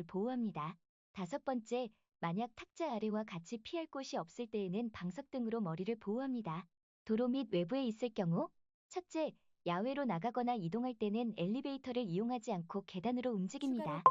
보호합니다. 5번째, 만약 탁자 아래와 같이 피할 곳이 없을 때에는 방석 등으로 머리를 보호합니다. 도로 및 외부에 있을 경우, 첫째, 야외로 나가거나 이동할 때는 엘리베이터를 이용하지 않고 계단으로 움직입니다.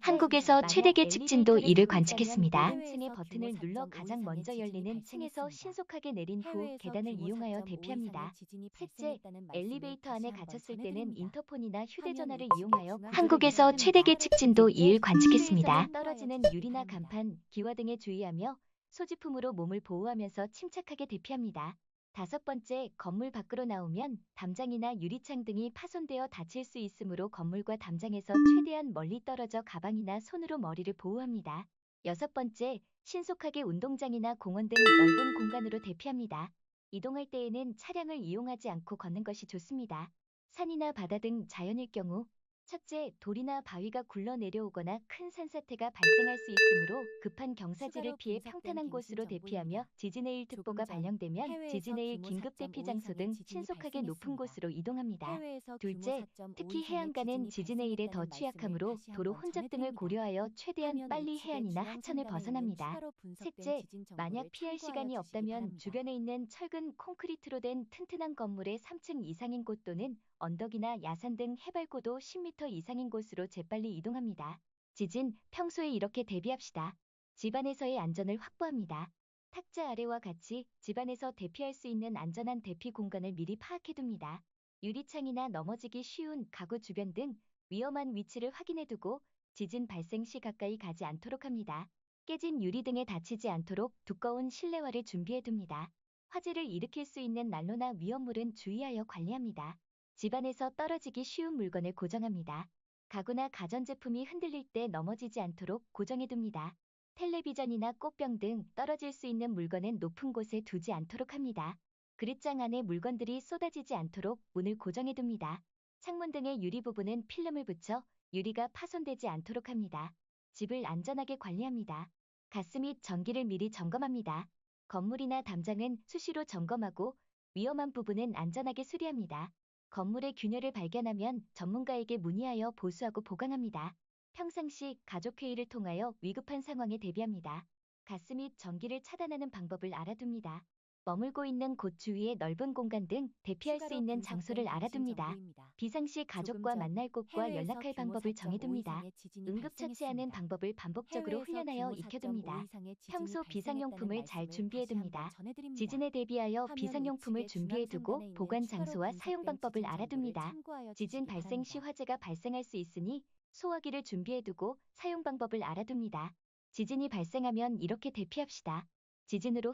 한국에서 최대계 측진도 이를 관측했습니다. 모든 층의 버튼을 눌러 가장 먼저 열리는 층에서 신속하게 내린 후 계단을 이용하여 대피합니다. 셋째, 엘리베이터 안에 갇혔을 때는 인터폰이나 휴대전화를 이용하여 한국에서 최대계 측진도 이를 관측했습니다. 떨어지는 유리나 간판, 기와 등에 주의하며 소지품으로 몸을 보호하면서 침착하게 대피합니다. 5번째, 건물 밖으로 나오면 담장이나 유리창 등이 파손되어 다칠 수 있으므로 건물과 담장에서 최대한 멀리 떨어져 가방이나 손으로 머리를 보호합니다. 6번째, 신속하게 운동장이나 공원 등 넓은 공간으로 대피합니다. 이동할 때에는 차량을 이용하지 않고 걷는 것이 좋습니다. 산이나 바다 등 자연일 경우, 첫째, 돌이나 바위가 굴러 내려오거나 큰 산사태가 발생할 수 있으므로 급한 경사지를 피해 평탄한 곳으로 대피하며 지진의 1특보가 발령되면 지진의 1 긴급 대피 장소 등 신속하게 높은 곳으로 이동합니다. 둘째, 특히 해안가는 지진의 1에 더 취약하므로 도로 혼잡 등을 고려하여 최대한 빨리 해안이나 하천을 벗어납니다. 셋째, 만약 피할 시간이 없다면 주변에 있는 철근 콘크리트로 된 튼튼한 건물의 3층 이상인 곳 또는 언덕이나 야산 등 해발 고도 10m 이상인 곳으로 재빨리 이동합니다. 지진, 평소에 이렇게 대비합시다. 집안에서의 안전을 확보합니다. 탁자 아래와 같이 집안에서 대피할 수 있는 안전한 대피 공간을 미리 파악해둡니다. 유리창이나 넘어지기 쉬운 가구 주변 등 위험한 위치를 확인해두고 지진 발생 시 가까이 가지 않도록 합니다. 깨진 유리 등에 다치지 않도록 두꺼운 실내화를 준비해둡니다. 화재를 일으킬 수 있는 난로나 위험물은 주의하여 관리합니다. 집안에서 떨어지기 쉬운 물건을 고정합니다. 가구나 가전제품이 흔들릴 때 넘어지지 않도록 고정해둡니다. 텔레비전이나 꽃병 등 떨어질 수 있는 물건은 높은 곳에 두지 않도록 합니다. 그릇장 안에 물건들이 쏟아지지 않도록 문을 고정해둡니다. 창문 등의 유리 부분은 필름을 붙여 유리가 파손되지 않도록 합니다. 집을 안전하게 관리합니다. 가스 및 전기를 미리 점검합니다. 건물이나 담장은 수시로 점검하고 위험한 부분은 안전하게 수리합니다. 건물의 균열을 발견하면 전문가에게 문의하여 보수하고 보강합니다. 평상시 가족회의를 통하여 위급한 상황에 대비합니다. 가스 및 전기를 차단하는 방법을 알아둡니다. 머물고 있는 곳 주위의 넓은 공간 등 대피할 수 있는 장소를 알아둡니다. 비상시 가족과 만날 곳과 연락할 방법을 정해둡니다. 응급처치하는 방법을 반복적으로 훈련하여 익혀둡니다. 평소 비상용품을 잘 준비해둡니다. 지진에 대비하여 비상용품을 준비해두고 보관 장소와 사용 방법을 알아둡니다. 지진 발생 시 화재가 발생할 수 있으니 소화기를 준비해두고 사용 방법을 알아둡니다. 지진이 발생하면 이렇게 대피합시다. 지진으로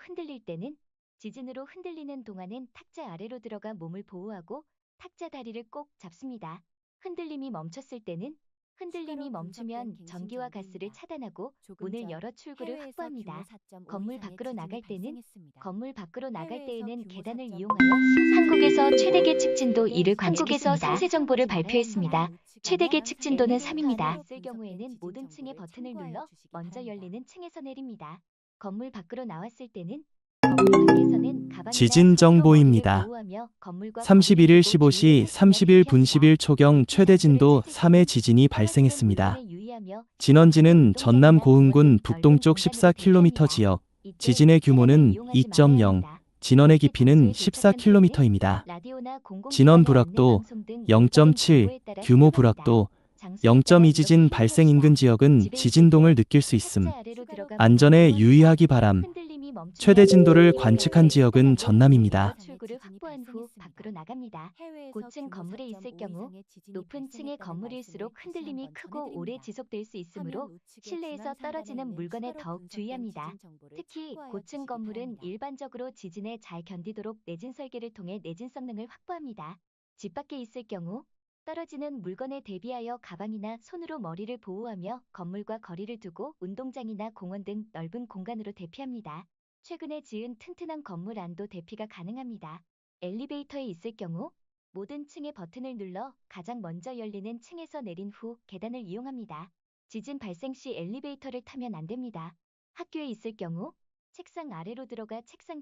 흔들리는 동안은 탁자 아래로 들어가 몸을 보호하고 탁자 다리를 꼭 잡습니다. 흔들림이 멈추면 전기와 가스를 차단하고 문을 열어 출구를 확보합니다. 건물 밖으로 나갈 때에는 계단을 이용하여 한국에서 최대계 측진도 이를 관측했습니다. 한국에서 상세 정보를 발표했습니다. 최대계 측진도는 3입니다. 있을 경우에는 모든 층의 버튼을 눌러 먼저 열리는 층에서 내립니다. 건물 밖으로 나왔을 때는 건물 밖에서는 가방이나 지진 손으로 머리를 정보입니다. 보호하며 건물과 31일 거리를 두고 15시 주의를 31분 대피합니다. 11초경 최대 진도 3의 지진이 발생했습니다. 진원지는 전남 고흥군 북동쪽 14km 지역, 지진의 규모는 2.0, 진원의 깊이는 14km입니다. 진원 불확도 0.7, 규모 불확도 0.2 지진 발생 인근 지역은 지진동을 느낄 수 있음. 안전에 유의하기 바람. 최대 진도를 관측한 지역은 전남입니다. 출구를 확보한 후 밖으로 나갑니다. 고층 건물에 있을 경우 높은 층의 건물일수록 흔들림이 크고 오래 지속될 수 있으므로 실내에서 떨어지는 물건에 더욱 주의합니다. 특히 고층 건물은 일반적으로 지진에 잘 견디도록 내진 설계를 통해 내진 성능을 확보합니다. 집 밖에 있을 경우 떨어지는 물건에 대비하여 가방이나 손으로 머리를 보호하며 건물과 거리를 두고 운동장이나 공원 등 넓은 공간으로 대피합니다. 최근에 지은 튼튼한 건물 안도 대피가 가능합니다. 엘리베이터에 있을 경우 모든 층의 버튼을 눌러 가장 먼저 열리는 층에서 내린 후 계단을 이용합니다. 지진 발생 시 엘리베이터를 타면 안 됩니다. 학교에 있을 경우 책상 아래로 들어가 책상